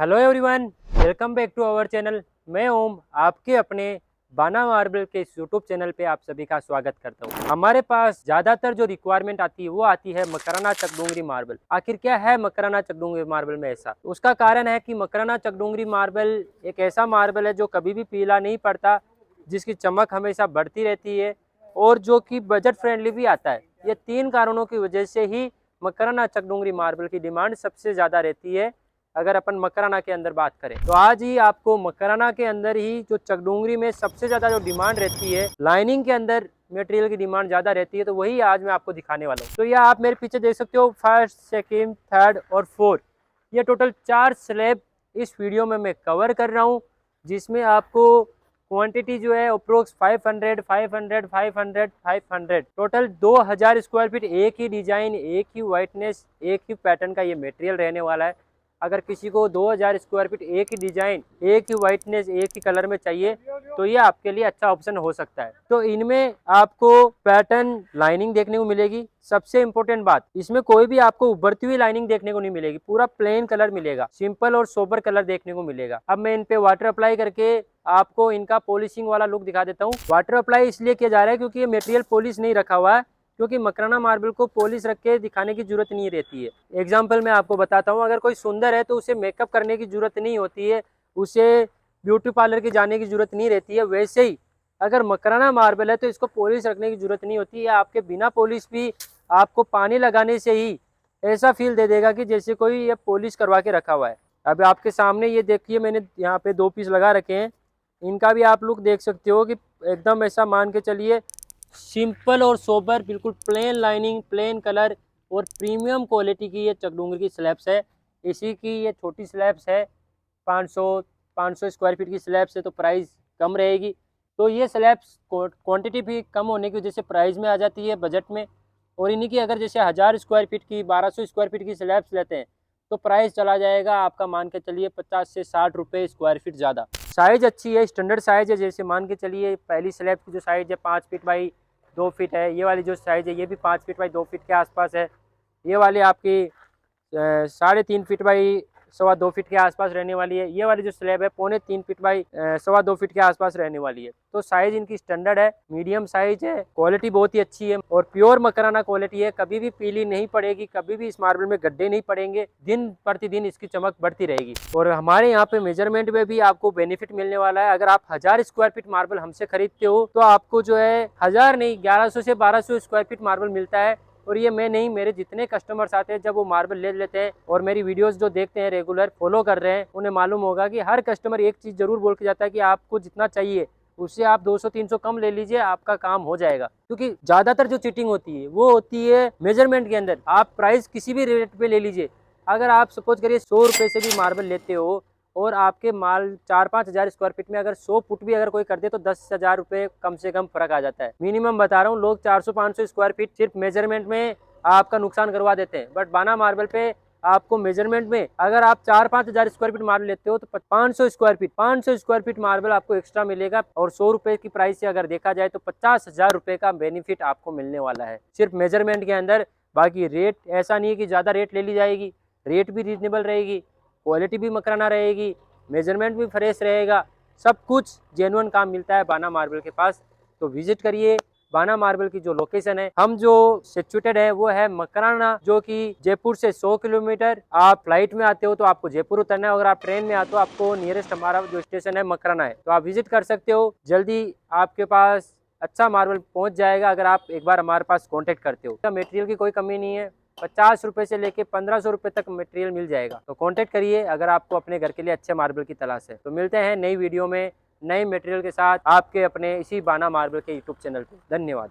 Hello everyone, welcome back to our channel. मैं ओम, आपके अपने बाना मार्बल के इस यूट्यूब चैनल पे आप सभी का स्वागत करता हूँ। हमारे पास ज़्यादातर जो रिक्वायरमेंट आती है वो आती है मकराना चकडूंगरी मार्बल। आखिर क्या है मकराना चकडूंगरी मार्बल में ऐसा? उसका कारण है कि मकराना चकडूंगरी मार्बल एक ऐसा मार्बल है जो कभी भी पीला नहीं पड़ता, जिसकी चमक हमेशा बढ़ती रहती है और जो कि बजट फ्रेंडली भी आता है। ये 3 कारणों की वजह से ही मकराना चकडूंगरी मार्बल की डिमांड सबसे ज़्यादा रहती है। अगर अपन मकराना के अंदर बात करें तो आज ही आपको मकराना के अंदर ही जो चकडूंगरी में सबसे ज्यादा जो डिमांड रहती है, लाइनिंग के अंदर मटेरियल की डिमांड ज्यादा रहती है, तो वही आज मैं आपको दिखाने वाला हूँ। तो यह आप मेरे पीछे देख सकते हो, फर्स्ट, सेकेंड, थर्ड और फोर्थ, ये टोटल 4 स्लैब इस वीडियो में मैं कवर कर रहा हूँ, जिसमें आपको क्वांटिटी जो है अप्रोक्स 500, 500, 500, 500, टोटल 2000 स्क्वायर फीट, एक ही डिजाइन, एक ही वाइटनेस, एक ही पैटर्न का ये मटेरियल रहने वाला है। अगर किसी को 2000 स्क्वायर फीट, एक ही डिजाइन, एक ही वाइटनेस, एक ही कलर में चाहिए तो ये आपके लिए अच्छा ऑप्शन हो सकता है। तो इनमें आपको पैटर्न लाइनिंग देखने को मिलेगी। सबसे इंपॉर्टेंट बात, इसमें कोई भी आपको उभरती हुई लाइनिंग देखने को नहीं मिलेगी, पूरा प्लेन कलर मिलेगा, सिंपल और सोबर कलर देखने को मिलेगा। अब मैं इन पे वाटर अप्लाई करके आपको इनका पॉलिशिंग वाला लुक दिखा देता हूँ। वाटर अप्लाई इसलिए किया जा रहा है क्योंकि ये मटेरियल पॉलिश नहीं रखा हुआ है, क्योंकि मकराना मार्बल को पॉलिश रख के दिखाने की जरूरत नहीं रहती है। एग्जाम्पल मैं आपको बताता हूँ, अगर कोई सुंदर है तो उसे मेकअप करने की जरूरत नहीं होती है, उसे ब्यूटी पार्लर की जाने की जरूरत नहीं रहती है। वैसे ही अगर मकराना मार्बल है तो इसको पॉलिश रखने की जरूरत नहीं होती है। आपके बिना पॉलिश भी आपको पानी लगाने से ही ऐसा फील दे देगा कि जैसे कोई ये पॉलिश करवा के रखा हुआ है। अब आपके सामने ये देखिए, मैंने यहाँ पे 2 पीस लगा रखे हैं, इनका भी आप लुक देख सकते हो कि एकदम ऐसा मान के चलिए सिंपल और सोबर, बिल्कुल प्लेन लाइनिंग, प्लेन कलर और प्रीमियम क्वालिटी की ये चकडूंगरी की स्लैब्स है। इसी की ये छोटी स्लैब्स है, 500 स्क्वायर फीट की स्लैब्स है, तो प्राइस कम रहेगी। तो ये स्लैब्स क्वांटिटी भी कम होने की वजह से प्राइस में आ जाती है बजट में। और इन्हीं की अगर जैसे 1000 स्क्वायर फीट की, 1200 स्क्वायर फीट की स्लैब्स लेते हैं तो प्राइस चला जाएगा आपका, मान के चलिए 50 से 60 रुपये स्क्वायर फीट ज़्यादा। साइज अच्छी है, स्टैंडर्ड साइज है। जैसे मान के चलिए पहली स्लैब की जो साइज है 5 फीट बाई 2 फीट है, ये वाली जो साइज है ये भी 5 फीट बाई 2 फीट के आसपास है। ये वाली आपकी 3.5 फीट बाई 2.25 फीट के आसपास रहने वाली है। ये वाली जो स्लैब है 3.25 फीट बाई 2.25 फीट के आसपास रहने वाली है। तो साइज इनकी स्टैंडर्ड है, मीडियम साइज है, क्वालिटी बहुत ही अच्छी है और प्योर मकराना क्वालिटी है। कभी भी पीली नहीं पड़ेगी, कभी भी इस मार्बल में गड्ढे नहीं पड़ेंगे, दिन प्रतिदिन इसकी चमक बढ़ती रहेगी। और हमारे यहाँ पे मेजरमेंट में भी आपको बेनिफिट मिलने वाला है। अगर आप 1000 स्क्वायर फीट मार्बल हमसे खरीदते हो तो आपको जो है 1000 नहीं, 1100 से 1200 स्क्वायर फीट मार्बल मिलता है। और ये मैं नहीं, मेरे जितने कस्टमर्स आते हैं जब वो मार्बल ले लेते हैं और मेरी वीडियोस जो देखते हैं, रेगुलर फॉलो कर रहे हैं, उन्हें मालूम होगा कि हर कस्टमर एक चीज़ जरूर बोल के जाता है कि आपको जितना चाहिए उससे आप 200-300 कम ले लीजिए, आपका काम हो जाएगा। क्योंकि ज़्यादातर जो चीटिंग होती है वो होती है मेजरमेंट के अंदर। आप प्राइस किसी भी रेट पे ले लीजिए, अगर आप सपोज करिए 100 रुपये से भी मार्बल लेते हो और आपके माल 4-5 हज़ार स्क्वायर फीट में अगर 100 फुट भी अगर कोई कर दे तो 10,000 रुपये कम से कम फर्क आ जाता है। मिनिमम बता रहा हूँ, लोग 400-500 स्क्वायर फीट सिर्फ मेजरमेंट में आपका नुकसान करवा देते हैं। बट बाना मार्बल पे आपको मेजरमेंट में अगर आप 4-5 हज़ार स्क्वायर फीट मार्बल लेते हो तो 500 स्क्वायर फीट मार्बल आपको एक्स्ट्रा मिलेगा। और 100 रुपये की प्राइस से अगर देखा जाए तो 50,000 रुपये का बेनिफिट आपको मिलने वाला है सिर्फ मेजरमेंट के अंदर। बाकी रेट ऐसा नहीं है कि ज़्यादा रेट ले ली जाएगी, रेट भी रीजनेबल रहेगी, क्वालिटी भी मकराना रहेगी, मेजरमेंट भी फ्रेश रहेगा, सब कुछ जेन्युइन काम मिलता है बाना मार्बल के पास। तो विजिट करिए। बाना मार्बल की जो लोकेशन है, हम जो सिचुएटेड है वो है मकराना, जो कि जयपुर से 100 किलोमीटर। आप फ्लाइट में आते हो तो आपको जयपुर उतरना है, अगर आप ट्रेन में आते हो आपको नियरेस्ट हमारा जो स्टेशन है मकराना है, तो आप विजिट कर सकते हो। जल्दी आपके पास अच्छा मार्बल पहुंच जाएगा अगर आप एक बार हमारे पास कांटेक्ट करते हो। मटेरियल की कोई कमी नहीं है, 50 रुपये से लेके 1500 रुपये तक मटेरियल मिल जाएगा। तो कांटेक्ट करिए अगर आपको अपने घर के लिए अच्छे मार्बल की तलाश है। तो मिलते हैं नई वीडियो में नए मटेरियल के साथ आपके अपने इसी बाना मार्बल के यूट्यूब चैनल पे। धन्यवाद।